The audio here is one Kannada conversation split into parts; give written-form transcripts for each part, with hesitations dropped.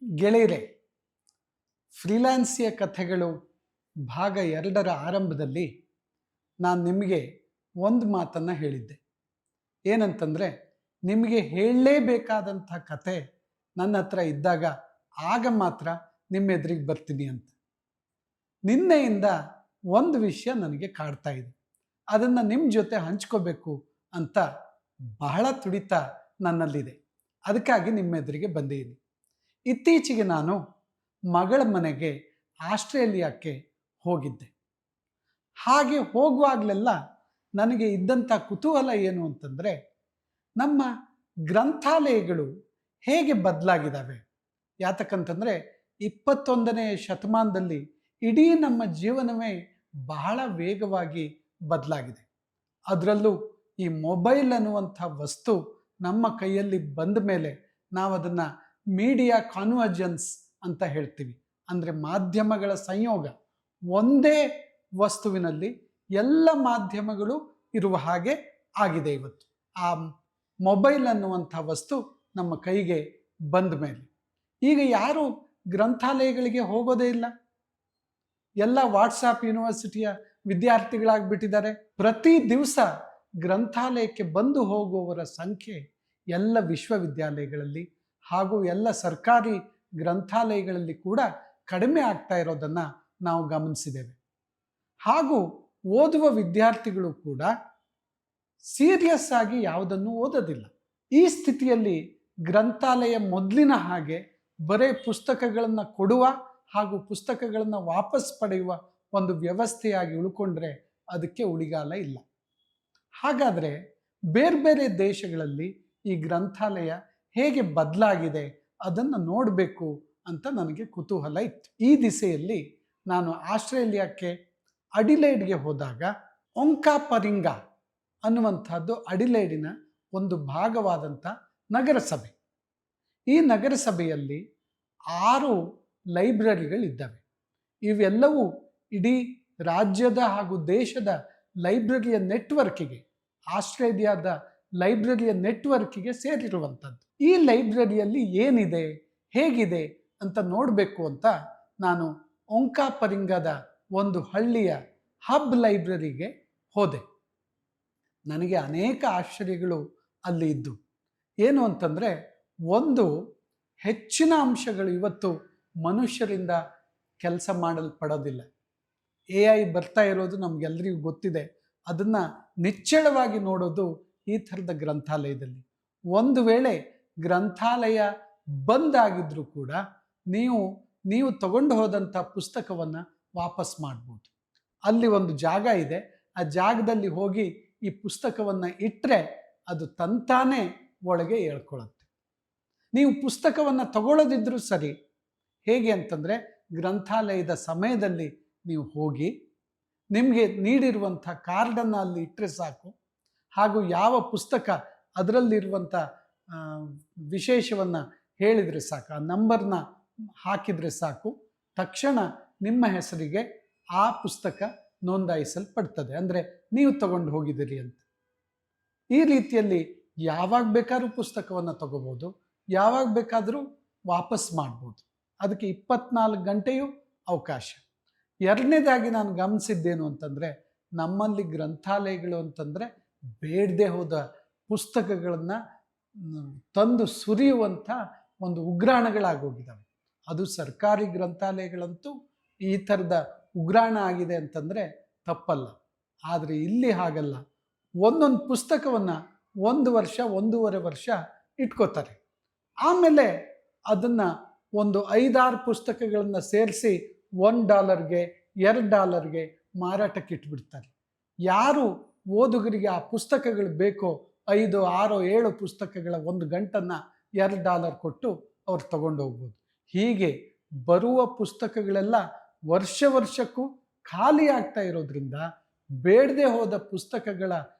ಗೆಳೆಯರೆ, ಫ್ರೀಲಾನ್ಸಿಯ ಕಥೆಗಳು ಭಾಗ 2ರ ಆರಂಭದಲ್ಲಿ ನಾನು ನಿಮಗೆ ಒಂದು ಮಾತನ್ನು ಹೇಳಿದ್ದೆ. ಏನಂತಂದರೆ, ನಿಮಗೆ ಹೇಳಲೇಬೇಕಾದಂಥ ಕಥೆ ನನ್ನ ಹತ್ರ ಇದ್ದಾಗ ಆಗ ಮಾತ್ರ ನಿಮ್ಮ ಎದುರಿಗೆ ಬರ್ತೀನಿ ಅಂತ. ನಿನ್ನೆಯಿಂದ ಒಂದು ವಿಷಯ ನನಗೆ ಕಾಡ್ತಾ ಇದೆ, ಅದನ್ನು ನಿಮ್ಮ ಜೊತೆ ಹಂಚ್ಕೋಬೇಕು ಅಂತ ಬಹಳ ತುಡಿತ ನನ್ನಲ್ಲಿದೆ. ಅದಕ್ಕಾಗಿ ನಿಮ್ಮ ಎದುರಿಗೆ ಬಂದಿದ್ದೀನಿ. ಇತ್ತೀಚೆಗೆ ನಾನು ಮಗಳ ಮನೆಗೆ ಆಸ್ಟ್ರೇಲಿಯಾಕ್ಕೆ ಹೋಗಿದ್ದೆ. ಹಾಗೆ ಹೋಗುವಾಗಲೆಲ್ಲ ನನಗೆ ಇದ್ದಂಥ ಕುತೂಹಲ ಏನು ಅಂತಂದರೆ, ನಮ್ಮ ಗ್ರಂಥಾಲಯಗಳು ಹೇಗೆ ಬದಲಾಗಿದ್ದಾವೆ. ಯಾತಕ್ಕಂತಂದರೆ 21ನೇ ಶತಮಾನದಲ್ಲಿ ಇಡೀ ನಮ್ಮ ಜೀವನವೇ ಬಹಳ ವೇಗವಾಗಿ ಬದಲಾಗಿದೆ. ಅದರಲ್ಲೂ ಈ ಮೊಬೈಲ್ ಅನ್ನುವಂಥ ವಸ್ತು ನಮ್ಮ ಕೈಯಲ್ಲಿ ಬಂದ ಮೇಲೆ ನಾವು ಅದನ್ನು ಮೀಡಿಯಾ ಕಾನ್ವರ್ಜೆನ್ಸ್ ಅಂತ ಹೇಳ್ತೀವಿ. ಅಂದರೆ ಮಾಧ್ಯಮಗಳ ಸಂಯೋಗ. ಒಂದೇ ವಸ್ತುವಿನಲ್ಲಿ ಎಲ್ಲ ಮಾಧ್ಯಮಗಳು ಇರುವ ಹಾಗೆ ಆಗಿದೆ ಇವತ್ತು. ಆ ಮೊಬೈಲ್ ಅನ್ನುವಂಥ ವಸ್ತು ನಮ್ಮ ಕೈಗೆ ಬಂದ ಮೇಲೆ ಈಗ ಯಾರು ಗ್ರಂಥಾಲಯಗಳಿಗೆ ಹೋಗೋದೇ ಇಲ್ಲ. ಎಲ್ಲ ವಾಟ್ಸಾಪ್ ಯೂನಿವರ್ಸಿಟಿಯ ವಿದ್ಯಾರ್ಥಿಗಳಾಗ್ಬಿಟ್ಟಿದ್ದಾರೆ. ಪ್ರತಿ ದಿವಸ ಗ್ರಂಥಾಲಯಕ್ಕೆ ಬಂದು ಹೋಗುವವರ ಸಂಖ್ಯೆ ಎಲ್ಲ ವಿಶ್ವವಿದ್ಯಾಲಯಗಳಲ್ಲಿ ಹಾಗೂ ಎಲ್ಲ ಸರ್ಕಾರಿ ಗ್ರಂಥಾಲಯಗಳಲ್ಲಿ ಕೂಡ ಕಡಿಮೆ ಆಗ್ತಾ ಇರೋದನ್ನು ನಾವು ಗಮನಿಸಿದ್ದೇವೆ. ಹಾಗೂ ಓದುವ ವಿದ್ಯಾರ್ಥಿಗಳು ಕೂಡ ಸೀರಿಯಸ್ ಆಗಿ ಯಾವುದನ್ನು ಓದೋದಿಲ್ಲ. ಈ ಸ್ಥಿತಿಯಲ್ಲಿ ಗ್ರಂಥಾಲಯ ಮೊದಲಿನ ಹಾಗೆ ಬರೇ ಪುಸ್ತಕಗಳನ್ನು ಕೊಡುವ ಹಾಗೂ ಪುಸ್ತಕಗಳನ್ನು ವಾಪಸ್ ಪಡೆಯುವ ಒಂದು ವ್ಯವಸ್ಥೆಯಾಗಿ ಉಳ್ಕೊಂಡ್ರೆ ಅದಕ್ಕೆ ಉಳಿಗಾಲ ಇಲ್ಲ. ಹಾಗಾದರೆ ಬೇರೆ ಬೇರೆ ದೇಶಗಳಲ್ಲಿ ಈ ಗ್ರಂಥಾಲಯ ಹೇಗೆ ಬದಲಾಗಿದೆ ಅದನ್ನು ನೋಡಬೇಕು ಅಂತ ನನಗೆ ಕುತೂಹಲ ಇತ್ತು. ಈ ದಿಸೆಯಲ್ಲಿ ನಾನು ಆಸ್ಟ್ರೇಲಿಯಾಕ್ಕೆ ಅಡಿಲೇಡ್ಗೆ ಹೋದಾಗ ಒಂಕಾಪರಿಂಗ ಅನ್ನುವಂಥದ್ದು ಅಡಿಲೇಡಿನ ಒಂದು ಭಾಗವಾದಂಥ ನಗರಸಭೆ. ಈ ನಗರಸಭೆಯಲ್ಲಿ 6 ಲೈಬ್ರರಿಗಳಿದ್ದಾವೆ. ಇವೆಲ್ಲವೂ ಇಡೀ ರಾಜ್ಯದ ಹಾಗೂ ದೇಶದ ಲೈಬ್ರರಿಯ ನೆಟ್ವರ್ಕಿಗೆ, ಆಸ್ಟ್ರೇಲಿಯಾದ ಲೈಬ್ರರಿಯ ನೆಟ್ವರ್ಕಿಗೆ ಸೇರಿರುವಂಥದ್ದು. ಈ ಲೈಬ್ರರಿಯಲ್ಲಿ ಏನಿದೆ, ಹೇಗಿದೆ ಅಂತ ನೋಡಬೇಕು ಅಂತ ನಾನು ಒಂಕಾಪರಿಂಗದ ಒಂದು ಹಳ್ಳಿಯ ಹಬ್ ಲೈಬ್ರರಿಗೆ ಹೋದೆ. ನನಗೆ ಅನೇಕ ಆಶ್ಚರ್ಯಗಳು ಅಲ್ಲಿ ಇದ್ದು. ಏನು ಅಂತಂದರೆ, ಒಂದು ಹೆಚ್ಚಿನ ಅಂಶಗಳು ಇವತ್ತು ಮನುಷ್ಯರಿಂದ ಕೆಲಸ ಮಾಡಲ್ಪಡೋದಿಲ್ಲ. AI ಬರ್ತಾ ಇರೋದು ನಮಗೆಲ್ಲರಿಗೂ ಗೊತ್ತಿದೆ. ಅದನ್ನು ನಿಚ್ಚಳವಾಗಿ ನೋಡೋದು ಈ ಥರದ ಗ್ರಂಥಾಲಯದಲ್ಲಿ. ಒಂದು ವೇಳೆ ಗ್ರಂಥಾಲಯ ಬಂದಾಗಿದ್ರೂ ಕೂಡ ನೀವು ತಗೊಂಡು ಹೋದಂಥ ಪುಸ್ತಕವನ್ನು ವಾಪಸ್ ಮಾಡ್ಬೋದು. ಅಲ್ಲಿ ಒಂದು ಜಾಗ ಇದೆ. ಆ ಜಾಗದಲ್ಲಿ ಹೋಗಿ ಈ ಪುಸ್ತಕವನ್ನು ಇಟ್ಟರೆ ಅದು ತಂತಾನೇ ಒಳಗೆ ಹೇಳ್ಕೊಳ್ಳುತ್ತೆ. ನೀವು ಪುಸ್ತಕವನ್ನು ತಗೊಳ್ಳೋದಿದ್ರೂ ಸರಿ. ಹೇಗೆ ಅಂತಂದರೆ, ಗ್ರಂಥಾಲಯದ ಸಮಯದಲ್ಲಿ ನೀವು ಹೋಗಿ ನಿಮಗೆ ನೀಡಿರುವಂಥ ಕಾರ್ಡನ್ನು ಅಲ್ಲಿ ಇಟ್ಟರೆ ಸಾಕು. ಹಾಗೂ ಯಾವ ಪುಸ್ತಕ ಅದರಲ್ಲಿರುವಂಥ ವಿಶೇಷವನ್ನು ಹೇಳಿದರೆ ಸಾಕು, ಆ ನಂಬರ್ನ ಹಾಕಿದರೆ ಸಾಕು, ತಕ್ಷಣ ನಿಮ್ಮ ಹೆಸರಿಗೆ ಆ ಪುಸ್ತಕ ನೋಂದಾಯಿಸಲ್ಪಡ್ತದೆ. ಅಂದರೆ ನೀವು ತಗೊಂಡು ಹೋಗಿದ್ದೀರಿ ಅಂತ. ಈ ರೀತಿಯಲ್ಲಿ ಯಾವಾಗ ಬೇಕಾದ್ರೂ ಪುಸ್ತಕವನ್ನು ತಗೋಬೋದು, ಯಾವಾಗ ಬೇಕಾದರೂ ವಾಪಸ್ ಮಾಡ್ಬೋದು. ಅದಕ್ಕೆ 24 ಗಂಟೆಯೂ ಅವಕಾಶ. ಎರಡನೇದಾಗಿ ನಾನು ಗಮನಿಸಿದ್ದೇನು ಅಂತಂದರೆ, ನಮ್ಮಲ್ಲಿ ಗ್ರಂಥಾಲಯಗಳು ಅಂತಂದರೆ ಬೇಡದೆ ಹೋದ ಪುಸ್ತಕಗಳನ್ನು ತಂದು ಸುರಿಯುವಂಥ ಒಂದು ಉಗ್ರಾಣಗಳಾಗೋಗಿದ್ದಾವೆ. ಅದು ಸರ್ಕಾರಿ ಗ್ರಂಥಾಲಯಗಳಂತೂ ಈ ಥರದ ಉಗ್ರಾಣ ಆಗಿದೆ ಅಂತಂದರೆ ತಪ್ಪಲ್ಲ. ಆದರೆ ಇಲ್ಲಿ ಹಾಗಲ್ಲ. ಒಂದೊಂದು ಪುಸ್ತಕವನ್ನು 1 ವರ್ಷ 1.5 ವರ್ಷ ಇಟ್ಕೋತಾರೆ. ಆಮೇಲೆ ಅದನ್ನು ಒಂದು 5-6 ಪುಸ್ತಕಗಳನ್ನು ಸೇರಿಸಿ $1ಗೆ $2ಗೆ ಮಾರಾಟಕ್ಕೆ ಇಟ್ಬಿಡ್ತಾರೆ. ಯಾರು ಓದುಗರಿಗೆ ಆ ಪುಸ್ತಕಗಳು ಬೇಕೋ 5, 6, 7 ಪುಸ್ತಕಗಳ ಒಂದು ಗಂಟನ್ನು $2 ಕೊಟ್ಟು ಅವ್ರು ತಗೊಂಡು ಹೋಗ್ಬೋದು. ಹೀಗೆ ಬರುವ ಪುಸ್ತಕಗಳೆಲ್ಲ ವರ್ಷಕ್ಕೂ ಖಾಲಿ ಆಗ್ತಾ ಇರೋದ್ರಿಂದ ಬೇಡದೆ ಹೋದ ಪುಸ್ತಕಗಳ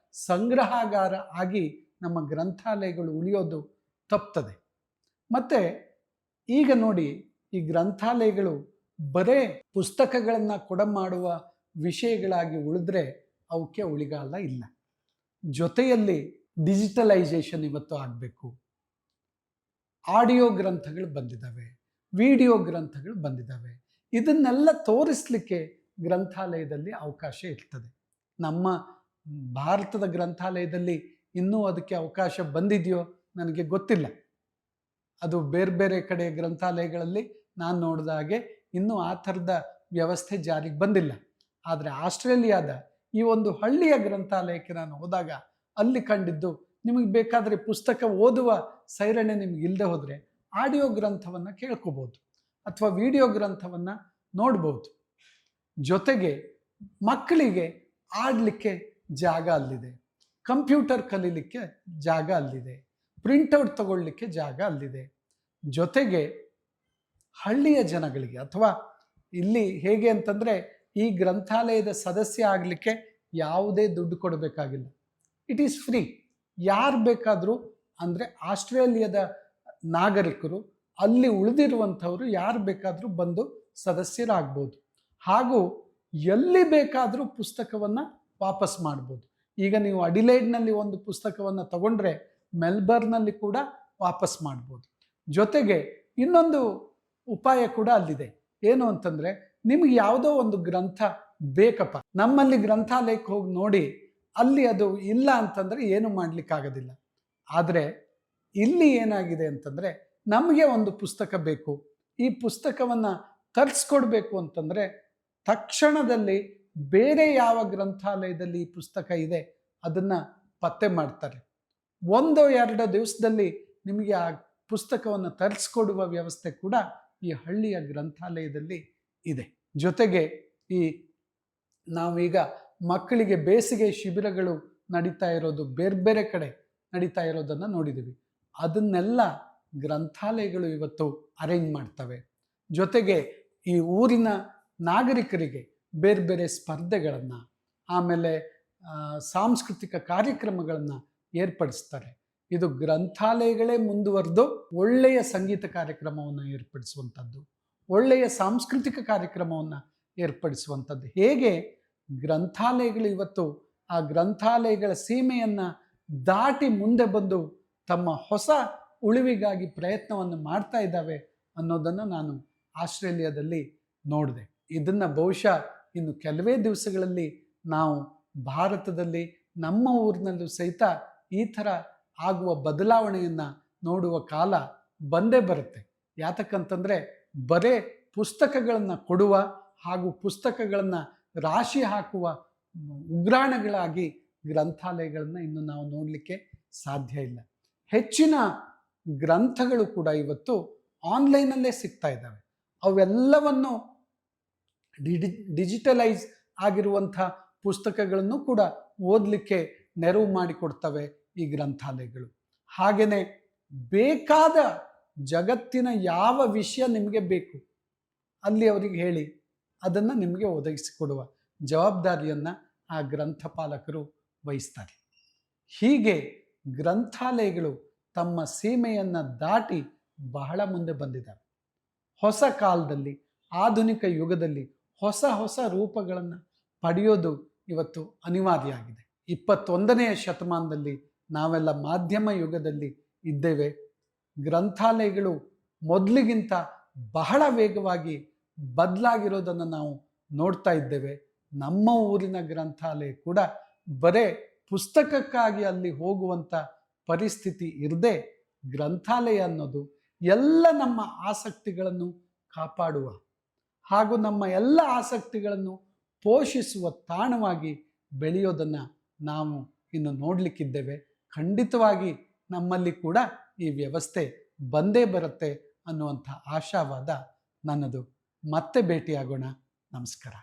ಸಂಗ್ರಹಾಗಾರ ಆಗಿ ನಮ್ಮ ಗ್ರಂಥಾಲಯಗಳು ಉಳಿಯೋದು ತಪ್ತದೆ. ಮತ್ತು ಈಗ ನೋಡಿ, ಈ ಗ್ರಂಥಾಲಯಗಳು ಬರೇ ಪುಸ್ತಕಗಳನ್ನು ಕೊಡಮಾಡುವ ವಿಷಯಗಳಾಗಿ ಉಳಿದ್ರೆ ಅವಕ್ಕೆ ಉಳಿಗಾಲ ಇಲ್ಲ. ಜೊತೆಯಲ್ಲಿ ಡಿಜಿಟಲೈಸೇಷನ್ ಇವತ್ತು ಆಗಬೇಕು. ಆಡಿಯೋ ಗ್ರಂಥಗಳು ಬಂದಿದ್ದಾವೆ, ವಿಡಿಯೋ ಗ್ರಂಥಗಳು ಬಂದಿದ್ದಾವೆ. ಇದನ್ನೆಲ್ಲ ತೋರಿಸಲಿಕ್ಕೆ ಗ್ರಂಥಾಲಯದಲ್ಲಿ ಅವಕಾಶ ಇರ್ತದೆ. ನಮ್ಮ ಭಾರತದ ಗ್ರಂಥಾಲಯದಲ್ಲಿ ಇನ್ನೂ ಅದಕ್ಕೆ ಅವಕಾಶ ಬಂದಿದೆಯೋ ನನಗೆ ಗೊತ್ತಿಲ್ಲ. ಅದು ಬೇರೆ ಬೇರೆ ಕಡೆ ಗ್ರಂಥಾಲಯಗಳಲ್ಲಿ ನಾನು ನೋಡಿದ ಹಾಗೆ ಇನ್ನೂ ಆ ಥರದ ವ್ಯವಸ್ಥೆ ಜಾರಿಗೆ ಬಂದಿಲ್ಲ. ಆದರೆ ಆಸ್ಟ್ರೇಲಿಯಾದ ಈ ಒಂದು ಹಳ್ಳಿಯ ಗ್ರಂಥಾಲಯಕ್ಕೆ ನಾನು ಹೋದಾಗ ಅಲ್ಲಿ ಕಂಡಿದ್ದು, ನಿಮಗೆ ಬೇಕಾದರೆ ಪುಸ್ತಕ ಓದುವ ಸೈರಣೆ ನಿಮ್ಗೆ ಇಲ್ಲದೆ ಹೋದರೆ ಆಡಿಯೋ ಗ್ರಂಥವನ್ನು ಕೇಳ್ಕೋಬೋದು ಅಥವಾ ವಿಡಿಯೋ ಗ್ರಂಥವನ್ನು ನೋಡ್ಬೋದು. ಜೊತೆಗೆ ಮಕ್ಕಳಿಗೆ ಆಡಲಿಕ್ಕೆ ಜಾಗ ಅಲ್ಲಿದೆ, ಕಂಪ್ಯೂಟರ್ ಕಲೀಲಿಕ್ಕೆ ಜಾಗ ಅಲ್ಲಿದೆ, ಪ್ರಿಂಟೌಟ್ ತಗೊಳ್ಳಿಕ್ಕೆ ಜಾಗ ಅಲ್ಲಿದೆ. ಜೊತೆಗೆ ಹಳ್ಳಿಯ ಜನಗಳಿಗೆ ಅಥವಾ ಇಲ್ಲಿ ಹೇಗೆ ಅಂತಂದರೆ ಈ ಗ್ರಂಥಾಲಯದ ಸದಸ್ಯ ಆಗಲಿಕ್ಕೆ ಯಾವುದೇ ದುಡ್ಡು ಕೊಡಬೇಕಾಗಿಲ್ಲ. It is free. ಯಾರು ಬೇಕಾದರೂ, ಅಂದರೆ ಆಸ್ಟ್ರೇಲಿಯಾದ ನಾಗರಿಕರು ಅಲ್ಲಿ ಉಳಿದಿರುವಂಥವರು ಯಾರು ಬೇಕಾದರೂ ಬಂದು ಸದಸ್ಯರಾಗ್ಬೋದು. ಹಾಗೂ ಎಲ್ಲಿ ಬೇಕಾದರೂ ಪುಸ್ತಕವನ್ನು ವಾಪಸ್ ಮಾಡ್ಬೋದು. ಈಗ ನೀವು ಅಡಿಲೇಡ್ನಲ್ಲಿ ಒಂದು ಪುಸ್ತಕವನ್ನು ತಗೊಂಡ್ರೆ ಮೆಲ್ಬರ್ನಲ್ಲಿ ಕೂಡ ವಾಪಸ್ ಮಾಡ್ಬೋದು. ಜೊತೆಗೆ ಇನ್ನೊಂದು ಉಪಾಯ ಕೂಡ ಅಲ್ಲಿದೆ. ಏನು ಅಂತಂದರೆ, ನಿಮಗೆ ಯಾವುದೋ ಒಂದು ಗ್ರಂಥ ಬೇಕಪ್ಪ, ನಮ್ಮಲ್ಲಿ ಗ್ರಂಥಾಲಯಕ್ಕೆ ಹೋಗಿ ನೋಡಿ, ಅಲ್ಲಿ ಅದು ಇಲ್ಲ ಅಂತಂದರೆ ಏನು ಮಾಡಲಿಕ್ಕಾಗೋದಿಲ್ಲ. ಆದರೆ ಇಲ್ಲಿ ಏನಾಗಿದೆ ಅಂತಂದರೆ, ನಮಗೆ ಒಂದು ಪುಸ್ತಕ ಬೇಕು, ಈ ಪುಸ್ತಕವನ್ನು ತರಿಸ್ಕೊಡ್ಬೇಕು ಅಂತಂದರೆ ತಕ್ಷಣದಲ್ಲಿ ಬೇರೆ ಯಾವ ಗ್ರಂಥಾಲಯದಲ್ಲಿ ಈ ಪುಸ್ತಕ ಇದೆ ಅದನ್ನು ಪತ್ತೆ ಮಾಡ್ತಾರೆ. 1-2 ದಿವಸದಲ್ಲಿ ನಿಮಗೆ ಆ ಪುಸ್ತಕವನ್ನು ತರಿಸ್ಕೊಡುವ ವ್ಯವಸ್ಥೆ ಕೂಡ ಈ ಹಳ್ಳಿಯ ಗ್ರಂಥಾಲಯದಲ್ಲಿ ಇದೆ. ಜೊತೆಗೆ ಈ ನಾವೀಗ ಮಕ್ಕಳಿಗೆ ಬೇಸಿಗೆ ಶಿಬಿರಗಳು ನಡೀತಾ ಇರೋದು ಬೇರೆ ಬೇರೆ ಕಡೆ ನಡೀತಾ ಇರೋದನ್ನು ನೋಡಿದ್ದೀವಿ. ಅದನ್ನೆಲ್ಲ ಗ್ರಂಥಾಲಯಗಳು ಇವತ್ತು ಅರೇಂಜ್ ಮಾಡ್ತವೆ. ಜೊತೆಗೆ ಈ ಊರಿನ ನಾಗರಿಕರಿಗೆ ಬೇರೆ ಬೇರೆ ಸ್ಪರ್ಧೆಗಳನ್ನು, ಆಮೇಲೆ ಸಾಂಸ್ಕೃತಿಕ ಕಾರ್ಯಕ್ರಮಗಳನ್ನು ಏರ್ಪಡಿಸ್ತಾರೆ. ಇದು ಗ್ರಂಥಾಲಯಗಳೇ ಮುಂದುವರೆದು ಒಳ್ಳೆಯ ಸಂಗೀತ ಕಾರ್ಯಕ್ರಮವನ್ನು ಏರ್ಪಡಿಸುವಂಥದ್ದು, ಒಳ್ಳೆಯ ಸಾಂಸ್ಕೃತಿಕ ಕಾರ್ಯಕ್ರಮವನ್ನು ಏರ್ಪಡಿಸುವಂಥದ್ದು. ಹೇಗೆ ಗ್ರಂಥಾಲಯಗಳು ಇವತ್ತು ಆ ಗ್ರಂಥಾಲಯಗಳ ಸೀಮೆಯನ್ನು ದಾಟಿ ಮುಂದೆ ಬಂದು ತಮ್ಮ ಹೊಸ ಉಳಿವಿಗಾಗಿ ಪ್ರಯತ್ನವನ್ನು ಮಾಡ್ತಾ ಇದ್ದಾವೆ ಅನ್ನೋದನ್ನು ನಾನು ಆಸ್ಟ್ರೇಲಿಯಾದಲ್ಲಿ ನೋಡಿದೆ. ಇದನ್ನು ಬಹುಶಃ ಇನ್ನು ಕೆಲವೇ ದಿವಸಗಳಲ್ಲಿ ನಾವು ಭಾರತದಲ್ಲಿ ನಮ್ಮ ಊರಿನಲ್ಲೂ ಸಹಿತ ಈ ಥರ ಆಗುವ ಬದಲಾವಣೆಯನ್ನು ನೋಡುವ ಕಾಲ ಬಂದೇ ಬರುತ್ತೆ. ಯಾತಕ್ಕಂತಂದರೆ ಬರೇ ಪುಸ್ತಕಗಳನ್ನು ಕೊಡುವ ಹಾಗೂ ಪುಸ್ತಕಗಳನ್ನು ರಾಶಿ ಹಾಕುವ ಉಗ್ರಾಣಗಳಾಗಿ ಗ್ರಂಥಾಲಯಗಳನ್ನು ಇನ್ನು ನಾವು ನೋಡಲಿಕ್ಕೆ ಸಾಧ್ಯ ಇಲ್ಲ. ಹೆಚ್ಚಿನ ಗ್ರಂಥಗಳು ಕೂಡ ಇವತ್ತು ಆನ್ಲೈನಲ್ಲೇ ಸಿಗ್ತಾ ಇದ್ದಾವೆ. ಅವೆಲ್ಲವನ್ನು ಡಿಜಿಟಲೈಸ್ ಆಗಿರುವಂಥ ಪುಸ್ತಕಗಳನ್ನು ಕೂಡ ಓದಲಿಕ್ಕೆ ನೆರವು ಮಾಡಿಕೊಡ್ತವೆ ಈ ಗ್ರಂಥಾಲಯಗಳು. ಹಾಗೆಯೇ ಬೇಕಾದ ಜಗತ್ತಿನ ಯಾವ ವಿಷಯ ನಿಮಗೆ ಬೇಕು ಅಲ್ಲಿ ಅವರಿಗೆ ಹೇಳಿ ಅದನ್ನು ನಿಮಗೆ ಒದಗಿಸಿಕೊಡುವ ಜವಾಬ್ದಾರಿಯನ್ನು ಆ ಗ್ರಂಥಪಾಲಕರು ವಹಿಸ್ತಾರೆ. ಹೀಗೆ ಗ್ರಂಥಾಲಯಗಳು ತಮ್ಮ ಸೀಮೆಯನ್ನು ದಾಟಿ ಬಹಳ ಮುಂದೆ ಬಂದಿದ್ದಾವೆ. ಹೊಸ ಕಾಲದಲ್ಲಿ, ಆಧುನಿಕ ಯುಗದಲ್ಲಿ ಹೊಸ ಹೊಸ ರೂಪಗಳನ್ನು ಪಡೆಯೋದು ಇವತ್ತು ಅನಿವಾರ್ಯ ಆಗಿದೆ. 21ನೇ ಶತಮಾನದಲ್ಲಿ ನಾವೆಲ್ಲ ಮಾಧ್ಯಮ ಯುಗದಲ್ಲಿ ಇದ್ದೇವೆ. ಗ್ರಂಥಾಲಯಗಳು ಮೊದಲಿಗಿಂತ ಬಹಳ ವೇಗವಾಗಿ ಬದಲಾಗಿರೋದನ್ನು ನಾವು ನೋಡ್ತಾ ಇದ್ದೇವೆ. ನಮ್ಮ ಊರಿನ ಗ್ರಂಥಾಲಯ ಕೂಡ ಬರೇ ಪುಸ್ತಕಕ್ಕಾಗಿ ಅಲ್ಲಿ ಹೋಗುವಂಥ ಪರಿಸ್ಥಿತಿ ಇರದೆ, ಗ್ರಂಥಾಲಯ ಅನ್ನೋದು ಎಲ್ಲ ನಮ್ಮ ಆಸಕ್ತಿಗಳನ್ನು ಕಾಪಾಡುವ ಹಾಗೂ ನಮ್ಮ ಎಲ್ಲ ಆಸಕ್ತಿಗಳನ್ನು ಪೋಷಿಸುವ ತಾಣವಾಗಿ ಬೆಳೆಯೋದನ್ನು ನಾವು ಇನ್ನು ನೋಡಲಿಕ್ಕಿದ್ದೇವೆ. ಖಂಡಿತವಾಗಿ ನಮ್ಮಲ್ಲಿ ಕೂಡ ಈ ವ್ಯವಸ್ಥೆ ಬಂದೇ ಬರುತ್ತೆ ಅನ್ನುವಂಥ ಆಶಾವಾದ ನನ್ನದು. ಮತ್ತೆ ಭೇಟಿಯಾಗೋಣ. ನಮಸ್ಕಾರ.